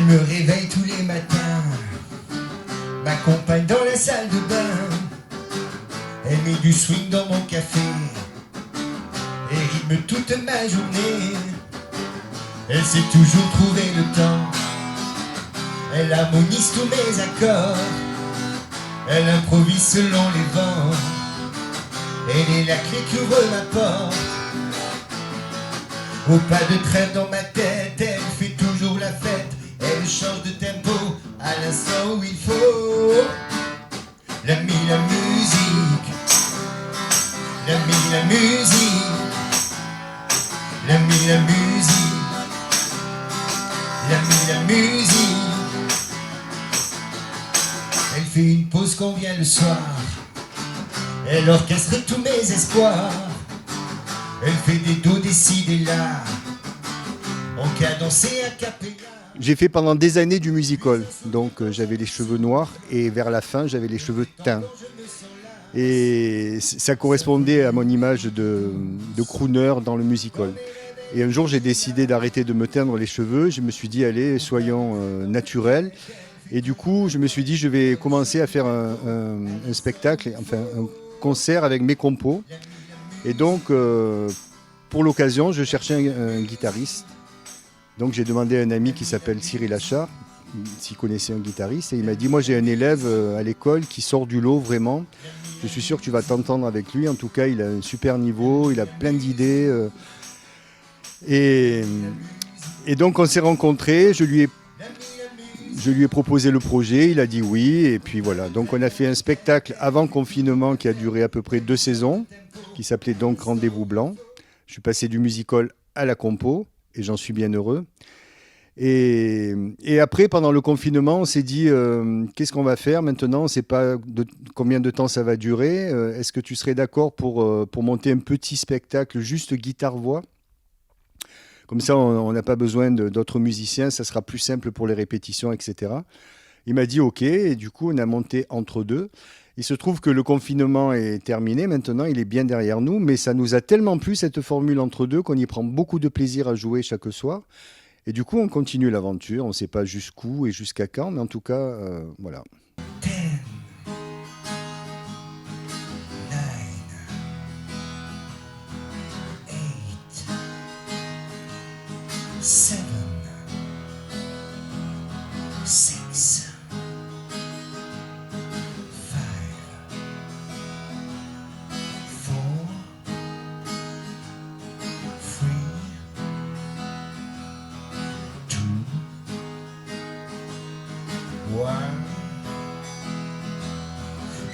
Elle me réveille tous les matins, m'accompagne dans la salle de bain. Elle met du swing dans mon café et rythme toute ma journée. Elle sait toujours trouver le temps, elle harmonise tous mes accords. Elle improvise selon les vents, elle est la clé qui ouvre ma porte. Au pas de trêve dans ma tête, elle fait toujours la fête. Elle change de tempo à l'instant où il faut. La musique, la musique, la musique, la musique. Elle fait une pause qu'on vient le soir, elle orchestre tous mes espoirs. Elle fait des dos, des ci, des là, en cadencé à capella. J'ai fait pendant des années du musical, donc j'avais les cheveux noirs et vers la fin j'avais les cheveux teints. Et ça correspondait à mon image de crooner dans le musical. Et un jour j'ai décidé d'arrêter de me teindre les cheveux, je me suis dit allez soyons naturels. Et du coup je me suis dit je vais commencer à faire un spectacle, enfin un concert avec mes compos. Et donc pour l'occasion je cherchais un guitariste. Donc j'ai demandé à un ami qui s'appelle Cyril Achard, s'il connaissait un guitariste, et il m'a dit moi j'ai un élève à l'école qui sort du lot vraiment, je suis sûr que tu vas t'entendre avec lui, en tout cas il a un super niveau, il a plein d'idées. Et donc on s'est rencontrés, je lui ai proposé le projet, il a dit oui, et puis voilà. Donc on a fait un spectacle avant confinement qui a duré à peu près 2 saisons, qui s'appelait donc Rendez-vous Blanc. Je suis passé du musical à la compo, et j'en suis bien heureux. Et après, pendant le confinement, on s'est dit qu'est-ce qu'on va faire maintenant? On ne sait pas combien de temps ça va durer. Est-ce que tu serais d'accord pour monter un petit spectacle, juste guitare-voix? Comme ça, on n'a pas besoin d'autres musiciens, ça sera plus simple pour les répétitions, etc. Il m'a dit OK, et du coup, on a monté entre deux. Il se trouve que le confinement est terminé maintenant, il est bien derrière nous, mais ça nous a tellement plu cette formule entre deux qu'on y prend beaucoup de plaisir à jouer chaque soir. Et du coup, on continue l'aventure, on ne sait pas jusqu'où et jusqu'à quand, mais en tout cas, voilà. 10, 9, 8, 7, 6,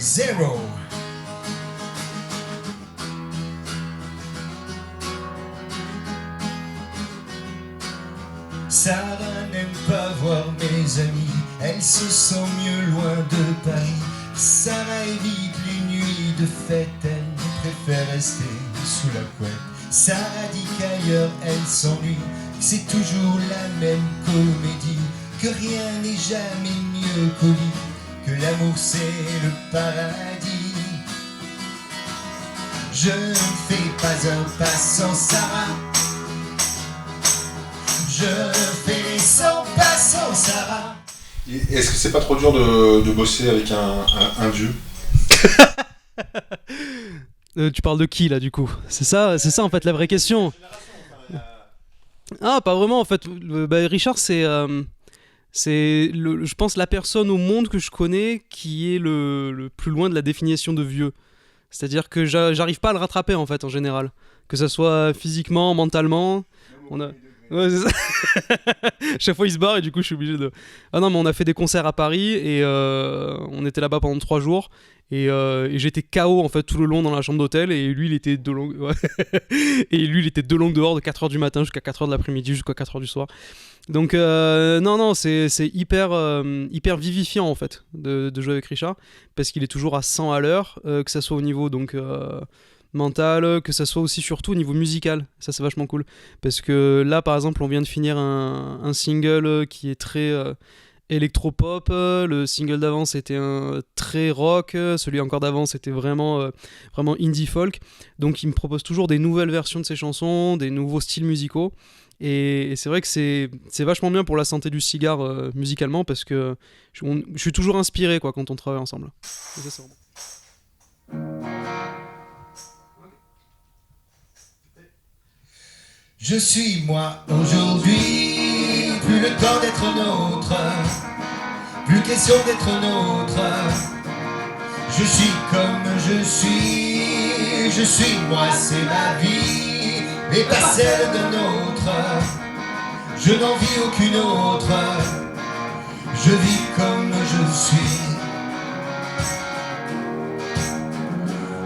0. Sarah n'aime pas voir mes amis, elle se sent mieux loin de Paris. Sarah évite les nuits de fête, elle préfère rester sous la couette. Sarah dit qu'ailleurs elle s'ennuie, que c'est toujours la même comédie, que rien n'est jamais mieux qu'au lit, que l'amour c'est le paradis. Je ne fais pas un pas sans Sarah, je fais les 100 pas sans Sarah. Est-ce que c'est pas trop dur de bosser avec un vieux? Tu parles de qui là du coup? C'est ça en fait la vraie question. Ah pas vraiment en fait. Richard c'est je pense la personne au monde que je connais qui est le plus loin de la définition de vieux. C'est-à-dire que j'arrive pas à le rattraper en fait en général. Que ça soit physiquement, mentalement. Ouais, c'est ça. Chaque fois il se barre et du coup je suis obligé de... Ah non mais on a fait des concerts à Paris et on était là-bas pendant 3 jours et j'étais KO en fait tout le long dans la chambre d'hôtel et lui il était de long... ouais. Et lui il était de long dehors de 4h du matin jusqu'à 4h de l'après-midi jusqu'à 4h du soir. Donc non c'est hyper vivifiant en fait de jouer avec Richard parce qu'il est toujours à 100 à l'heure, que ça soit au niveau donc mental, que ça soit aussi surtout au niveau musical. Ça c'est vachement cool parce que là par exemple on vient de finir un single qui est très électropop, le single d'avant c'était un très rock, celui encore d'avant c'était vraiment indie folk, donc il me propose toujours des nouvelles versions de ses chansons, des nouveaux styles musicaux Et c'est vrai que c'est vachement bien pour la santé du cigare musicalement, parce que je suis toujours inspiré quoi, quand on travaille ensemble. Et ça, c'est vraiment... Je suis moi aujourd'hui, plus le temps d'être nôtre, plus question d'être nôtre. Je suis comme je suis moi, c'est ma vie, et pas celle d'un autre. Je n'en vis aucune autre, je vis comme je suis.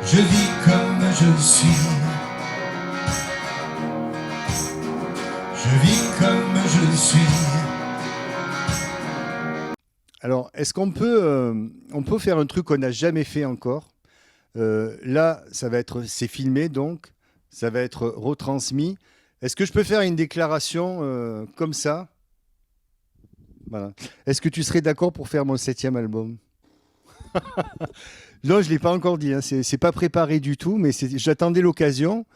Je vis comme je suis. Je vis comme je suis. Alors, est-ce qu'on peut, on peut faire un truc qu'on n'a jamais fait encore? Là, c'est filmé donc, ça va être retransmis. Est-ce que je peux faire une déclaration comme ça? Voilà. Est-ce que tu serais d'accord pour faire mon 7e album? Non, je ne l'ai pas encore dit, hein. C'est pas préparé du tout, mais j'attendais l'occasion.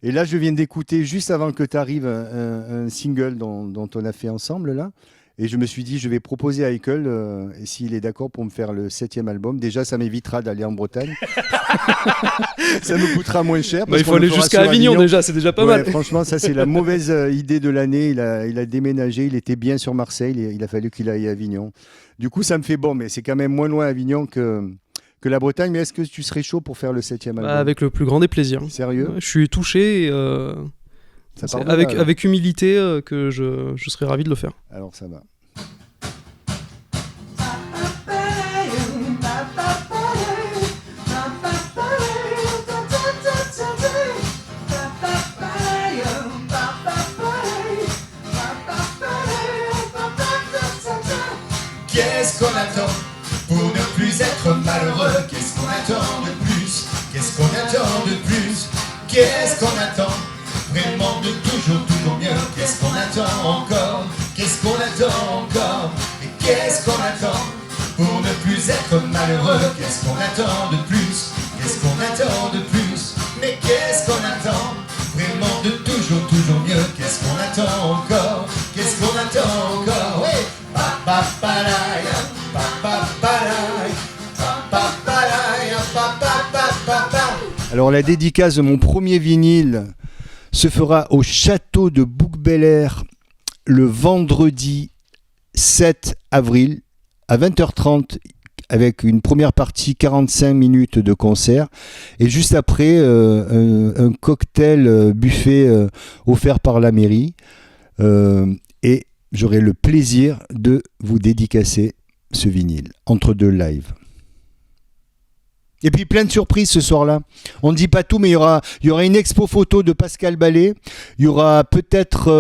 Et là, je viens d'écouter, juste avant que tu arrives, un single dont on a fait ensemble, là. Et je me suis dit, je vais proposer à Eichel, et s'il est d'accord pour me faire le 7e album. Déjà, ça m'évitera d'aller en Bretagne. Ça nous coûtera moins cher. Il faut aller jusqu'à Avignon déjà, c'est déjà pas mal. Franchement, ça, c'est la mauvaise idée de l'année. Il a déménagé, il était bien sur Marseille, il a fallu qu'il aille à Avignon. Du coup, ça me fait bon, mais c'est quand même moins loin à Avignon que la Bretagne. Mais est-ce que tu serais chaud pour faire le 7e album? Avec le plus grand des plaisirs. Sérieux? Je suis touché, c'est avec humilité que je serais ravi de le faire. Alors ça va. Qu'est-ce qu'on attend pour ne plus être malheureux? Qu'est-ce qu'on attend de plus? Qu'est-ce qu'on attend de plus? Qu'est-ce qu'on attend vraiment de toujours mieux? Qu'est-ce qu'on attend encore? Qu'est-ce qu'on attend encore? Et qu'est-ce qu'on attend pour ne plus être malheureux? Qu'est-ce qu'on attend de plus? Qu'est-ce qu'on attend de plus? Mais qu'est-ce qu'on attend vraiment de toujours mieux? Qu'est-ce qu'on attend encore? Qu'est-ce qu'on attend encore? Oui. Alors la dédicace de mon premier vinyle se fera au château de Bouc-Bel-Air le vendredi 7 avril à 20h30 avec une première partie 45 minutes de concert et juste après un cocktail buffet offert par la mairie et j'aurai le plaisir de vous dédicacer ce vinyle entre deux lives. Et puis plein de surprises ce soir-là. On ne dit pas tout, mais il y aura une expo photo de Pascal Ballet. Il y aura peut-être...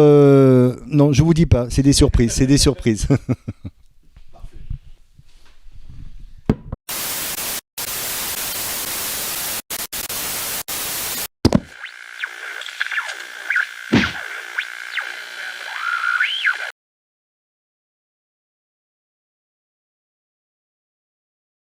Non, je ne vous dis pas, c'est des surprises.